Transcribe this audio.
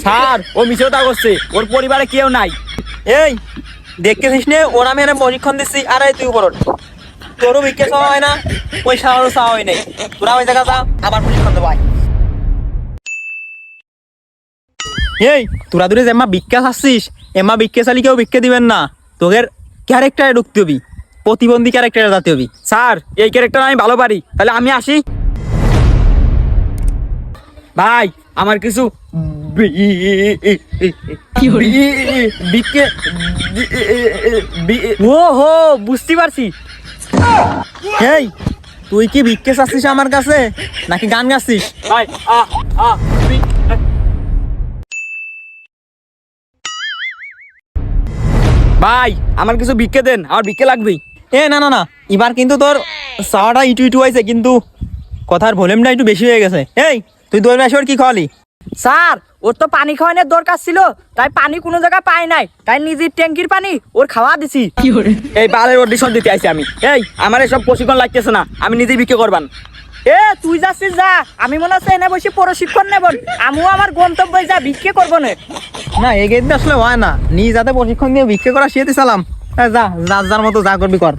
Sir ও মিছে কথা করছে, ওর পরিবারে কেউ নাই। এই দেখতেছিস নে ওর আমি এনে প্রশিক্ষণ দিচ্ছি, আর এই তুই উপর ওঠ। তোরও ভিক্ষা চাওয়া হয় না, ওই সারারও চাওয়া হয় নাই, তোরা ওই জায়গা যা, আবার প্রশিক্ষণ দেবো আয়। এই তোরা দূরে যে এমা ভিক্ষা চাচ্ছিস, এমা ভিক্ষা চালি কেউ ভিক্ষা দিবেন না, তোদের ক্যারেক্টারে ঢুকতে হবি, প্রতিবন্ধী ক্যারেক্টারে যাতে হবি। স্যার এই ক্যারেক্টার আমি ভালো পারি, তাহলে আমি আসি। ভাই আমার কিছু ও হো বুঝতে পারছি। এই তুই কি ভিক্ষা চাচ্ছিস আমার কাছে নাকি গান গাচ্ছিস? ভাই ভাই আমার কিছু ভিক্ষে দেন, আমার ভিক্ষে লাগবেই। এ না না না, এবার কিন্তু তোর চাওয়াটা ইটু ইটু হয়েছে, কিন্তু কথার ভলিউমটা একটু বেশি হয়ে গেছে। এই তুই দই মাসের কি খাওয়ালি? স্যার ওর তো পানি খাওয়ানোর দরকার ছিল, তাই পানি কোনো জায়গায় পাই নাই, তাই নিজের ট্যাঙ্কির পানি ওর খাওয়া দিছি। এই বালের অডিশন দিতে আইছি আমি। এই আমার এসব প্রশিক্ষণ লাগতেছে না, আমি নিজেই ভিক্ষে করবান। এ তুই যাচ্ছিস যা, আমি মনে হচ্ছে এনে বসে প্রশিক্ষণ নেব, আমিও আমার গন্তব্যে যা ভিক্ষে করবো না। না এগিয়ে দিতে আসলে হয় না, নিজ যাতে প্রশিক্ষণ দিয়ে ভিক্ষা করা শিখতে চালাম। যা যার যার মতো যা করবি কর।